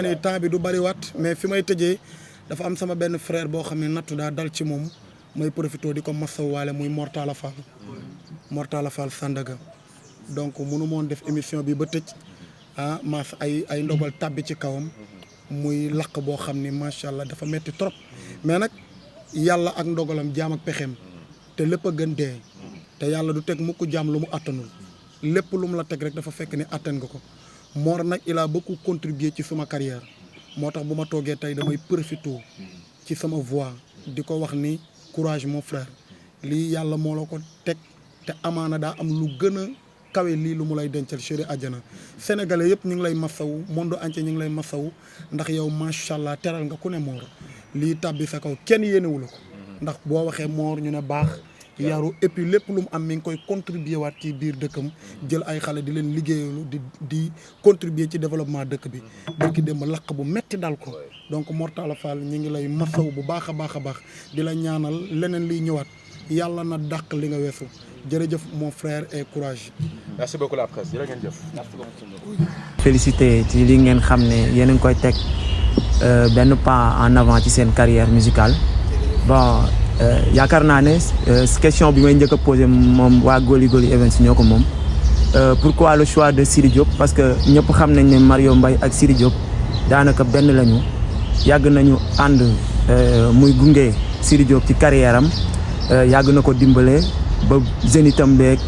naa ni temps bi du bariwaat mais fi may tëjee dafa am sama benn frère boo xam ne nattu daa dal ci moom may profité di ko masawaale muy Mortala Fall Sandaga donc mënu moon def émission bi ba tëj mas ay ndogal tàbbi ci kawam muy lakk boo xam ni macha allah dafa metti trop mais nag yàlla ak ndogalam jaam ak pexeem te lépp a gën dee te yàlla du teg mukk jaam lu mu attanul lépp lu mu la teg rek dafa fekk ni attan nga ko Mor nag il a beaucoup contribué ci suma carrière moo tax bu ma toogee tey damay profité ci sama voix di ko wax ni courage mon frère lii yàlla moo la ko teg te amaana daa am lu gën a kawe lii lu mu lay dencal chéri àjjana sénégalais yëpp ñu ngi lay masawu monde entier ñu ngi lay masawu ndax yow macha allah teral nga ku ne Mor lii tàbbi sa kaw kenn yéenewu la ko ndax boo waxee Mor ñu ne baax yaru et puis lépp lu mu am mi ngi koy contribuer waat ci biir dëkkam jël ay xale di leen liggéeyalu di contribuer ci développement dëkk bi bërki démb lakk bu metti dal ko donc Mortala Fall ñu ngi lay masaw bu baax a baax a baax di la ñaanal leneen liy ñëwaat yàlla na dàq li nga weesu jërëjëf mon frère et courage. merci beaucoup la presse jërë ngeen jëf. félicité ci li ngeen xam ne yéen a ngi koy teg benn pas en avant ci seen carrière musicale bon. yaakaar naa ne question bi may njëkk a posé moom waa Goli Goli Events ñoo ko moom pourquoi le choix de Sidy Diop parce que ñëpp xam nañ ne Mario Mbaye ak Sidy Diop daanaka benn lañu yàgg nañu ànd muy gunge Sidy Diop ci carrière am yàgg na ko dimbale ba zénitam beeg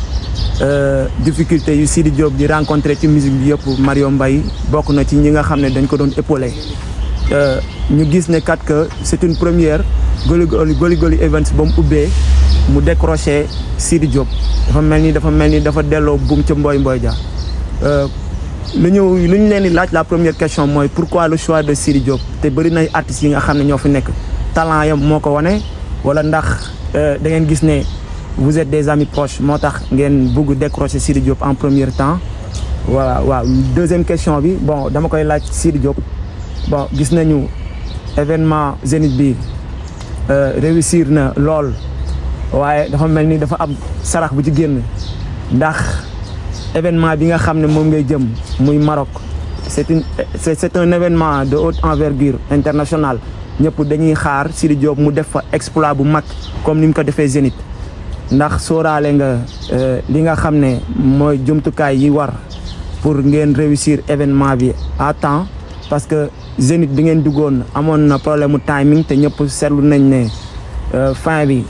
difficulté yu Sidy Diop di rencontré ci musique bi yëpp Mario Mbaye bokk na ci ñi nga xam ne dañ ko doon épaulé ñu gis ne kat que c'est une première Goli Goli Events ba mu ubbee mu décroché Sidy Diop dafa mel ni dafa delloo buum ca mboy ja lu ñu leen di laaj la première question mooy pourquoi le choix de Sidy Diop te bëri nay artistes yi nga xam ne ñoo fi nekk talent yam moo ko wane wala ndax da ngeen gis ne vous êtes des amis proches moo tax ngeen bëgg décrocher Sidy Diop en premier temps voilà waaw deuxième question bi bon dama koy laaj Sidy Diop bon gis nañu événement Zénith bi réussir na lool waaye dafa mel ni dafa am sarax bu ci génn ndax événement bi nga xam ne moom ngay jëm muy Maroc c'est un événement de haute envergure internationale ñëpp dañuy xaar Sidy Diop mu def fa exploit bu mag comme ni mu ko defee Zénith ndax sóoraale nga li nga xam ne mooy jumtukaay yi war pour ngeen réussir événement bi à temps parce que Zénith bi ngeen duggoon amoon na problème mu timing te ñëpp seetlu nañ ne fin bi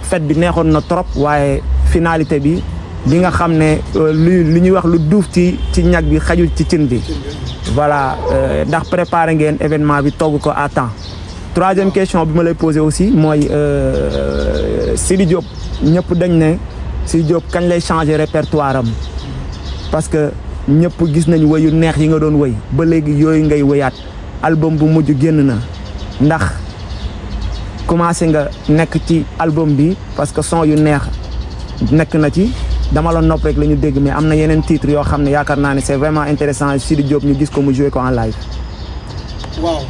fête bi neexoon na trop waaye finalité bi nga xam ne lu ñuy wax lu duuf ci ñag bi xajul ci cin bi voilà ndax préparé ngeen événement bi togg ko à temps. troisième question bi ma lay posé aussi mooy Sidy Diop ñëpp dañ ne Sidy Diop kañ lay changer répertoire am parce que ñëpp gis nañ woy yu neex yi nga doon woy ba léegi yooyu ngay woyaat album bu mujj génn na ndax commencé nga nekk ci album bi parce que son yu neex nekk na ci dama la nopp rek la ñu dégg mais am na yeneen titres yoo xam ne yaakaar naa ne c'est vraiment intéressant Sidy Diop ñu gis ko mu joué ko en live. waaw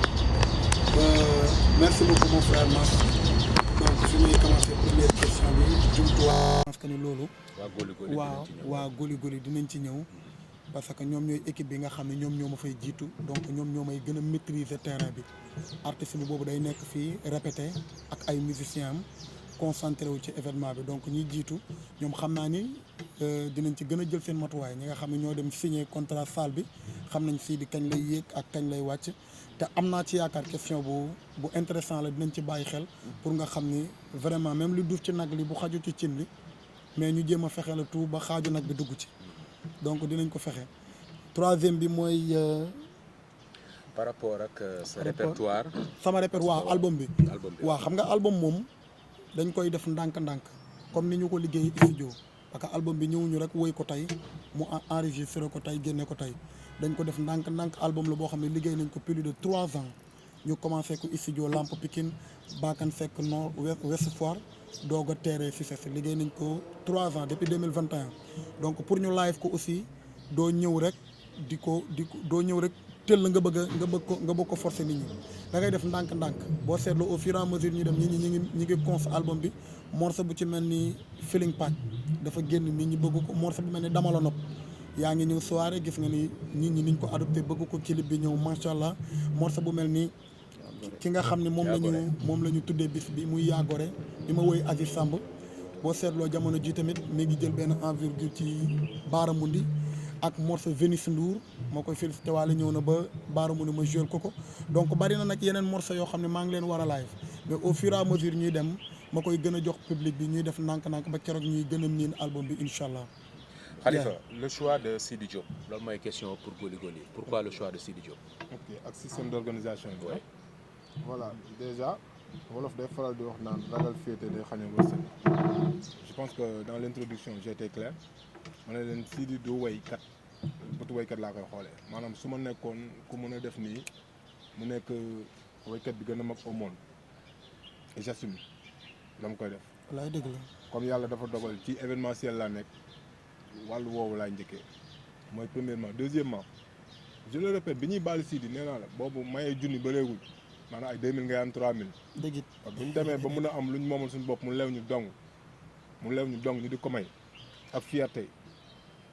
merci beaucoup mon frère Mass donc su ñuy commencé première question bi jumtuwaay. parce que ni loolu. waa Goli Goli dinañ ci ñëw. parce que ñoom ñooy équipe bi nga xam ne ñoom ñoo ma fay jiitu donc ñoom ñoo may gën a maîtriser terrain bi artiste bi boobu day nekk fii répété ak ay musiciens am concentré wu ci événement bi donc ñi jiitu ñoom xam naa ni dinañ ci gën a jël seen matuwaay ñi nga xam ne ñoo dem signer contrat salle bi xam nañ Sidy kañ lay yéeg ak kañ lay wàcc te am naa ci yaakaar question bu intéressant la dinañ ci bàyyi xel pour nga xam ni vraiment même lu duuf ci nag li bu xaju ci cin bi mais ñu jéem a fexe la tout ba xaaju nag bi dugg ci donc dinañ ko fexe troisième bi mooy. par rapport ak sa répertoire. sama répertoire album bi. waaw xam nga album moom dañ koy def ndànk-ndànk comme ni ñu ko liggéey studio parce que album bi ñëwuñu rek woy ko tey mu enregistré ko tey génne ko tey dañ ko def ndànk-ndànk album la boo xam ne liggéey nañ ko plus de 3 ans ñu commencé ko studio Lamp Pikine Bakane Seck Nord Ouest Foire doog a teeree si ses liggéey nañ ko 3 ans depuis 2021 donc pour ñu live ko aussi doo ñëw rek doo ñëw rek teel la nga bëgg ko forcer nit ñi da ngay def ndànk-ndànk boo seetloo au fur et à mesure ñu dem ñi ngi cons album bi morceau bu ci mel ni Feeling Pack dafa génn nit ñi bëgg ko morceau bu mel ni Dama la nopp yaa ngi ñëw soirée gis nga ni nit ñi niñ ko adopté bëgg ko clip bi ñëw macha allah morceau bu mel ni ki nga xam ne moom la ñu tuddee bis bi muy Yaagore bi ma woy Aziz Samb boo seetloo jamono ji tamit mi ngi jël benn envergure ci Baaramundi ak morceau Vénus Ndour moo koy félicité waale ñëw na ba Baaramundi ma joué ko donc bari na nag yeneen morceau yoo xam ne maa ngi leen war a live mais au fur et à mesure ñuy dem ma koy gën a jox public bi ñuy def ndànk-ndànk ba keroog ñuy gën a miin album bi incha allah. Khalifa, le choix de Sidi Diop, c'est ma question pour Goli Goli. Pourquoi le choix de Sidi Diop? Ok, ak système d'organisation. Ouais. Voilà, déjà, wolof day faral di wax naan ragal féete day xañ a wërsëg. Je pense que dans l'introduction j'ai été clair ma ne leen Sidi du waykat bëtu waykat laa koy xoolee maanaam su ma nekkoon ku mën a def nii mu nekk waykat bi gën a mag au monde et j'assume dama koy def. walaay dëgg la. comme yàlla dafa dogal ci événementiel laa nekk wàllu woowu laay njëkkee mooy premièrement deuxièmement je le répète bi ñuy baal Sidi nee naa la boobu mayee junni bëreegul maanaam ay 2000 ngay am 3000. dëgg it kon bu ñu demee ba mun a am lu ñu moomal suñu bopp mu lew ñu dong ñu di ko may ak fierté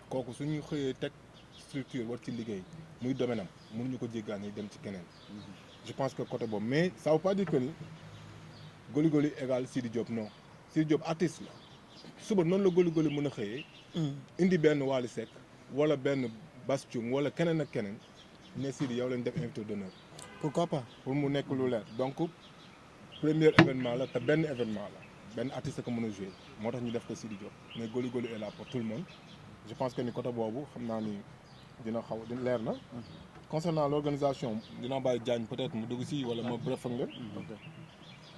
kooku suñu xëyee teg structure war ci liggéey muy domaine am mënuñu ko jéggaani dem ci keneen. je pense que côté boobu mais ça veut pas dire que ni Goli Goli égal Sidi Diop non Sidi Diop artiste la suba noonu la Goli Goli mën a xëyee. indi benn Wally Seck wala benn Bass Thioung wala keneen ak keneen ne Sidi yow lañ def invité d'honneur. pourquoi pas. pour mu nekk lu leer donc premier événement la te benn événement la benn artiste ko mën a jouer moo tax ñu def ko Sidi Diop mais Goli Goli est là pour tout le monde je pense que ni côté boobu xam naa ni dina leer na. concernant l'organisation dina bàyyi Diagne peut-être mu dugg si wala ma bref ak leen.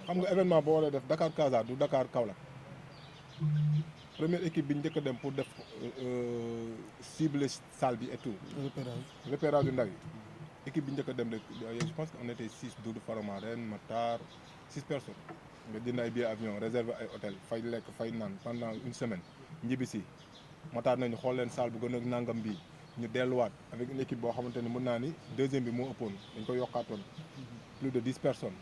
xam nga événement boo waree def Dakar Casa du Dakar Kaolack première équipe bi ñu njëkk a dem pour def cible salle bi et tout. repérage yu ndaw yi. équipe bi njëkk a dem rek je pense qu'on était 6 Doudou Faromaren Matar 6 personnes nga jënd ay billets avion réservé ay hôtel fay lekk fay naan pendant une semaine ñibbi si Matar nañu xool leen salle bu gën a nangam bii ñu delluwaat avec une équipe boo xamante ne mën naa ni deuxième bi moo ëppoon dañ ko yokkaatoon plus de 10 personnes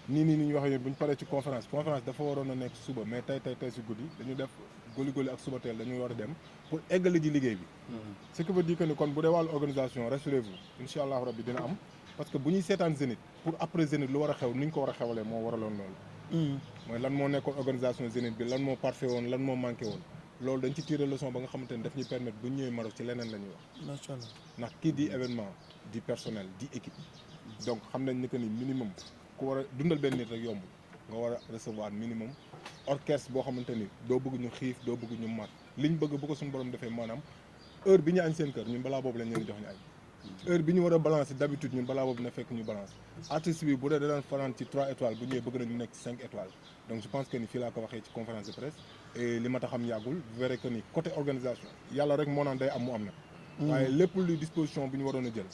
nii ñu waxee yéen bu ñu paree ci conférence dafa waroon a nekk suba mais tey si guddi dañu def Goli Goli ak suba teel dañuy war a dem pour eggale ji liggéey bi. ce qui veut dire que ni kon bu dee wàllu organisation rassurez-vous incha allah rabbi dina am parce que bu ñuy seetaan Zénith pour après Zénith lu war a xew ni ñu ko war a xewalee moo waraloon loolu. mooy lan moo nekkoon organisation Zénith bi lan moo parfait woon lan moo manqué woon loolu dañ ci tirer leçon ba nga xamante ne daf ñuy permettre bu ñu ñëwee Maroc ci leneen la ñuy wax. macha allah ndax kii di événement di personnel di équipe donc xam nañ ni que ni minimum ku war a dundal benn nit rek yomb nga war a recevoir minimum orchestre boo xamante ni doo bëgg ñu xiif doo bëgg ñu mat liñ bëgg bu ko suñu borom defee maanaam heure bi ñu añ seen kër ñun balaa boobu lañ leen jox ñu añ heure bi ñu war a balancer d'habitude ñun balaa boobu na fekk ñu balance artiste bi bu dee da daan fanaan ci 3 étoiles bu ñëwee bëgg nañu nekk ci 5 étoiles donc je pense que ni fii laa ko waxee ci conférence de presse et li ma tax xam yàggul vous verrez que ni côté organisation yàlla rek moo naan day am mu am na waaye lépp luy disposition bi ñu waroon a jël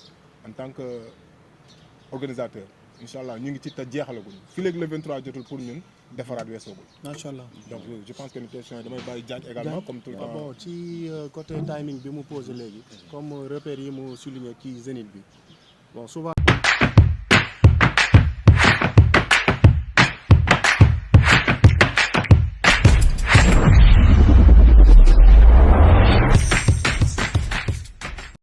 en tant que organisateur incha allah ñu ngi ci te jeexalaguñ fi léegi le 23 jotul pour ñun defaraat weesoogul. macha allah donc je pense que ni question yi damay bàyyi Diagne également comme tout le temps. bon ci côté timing bi mu posé léegi comme repères yi mu souligné ci Zénith bi bon souvent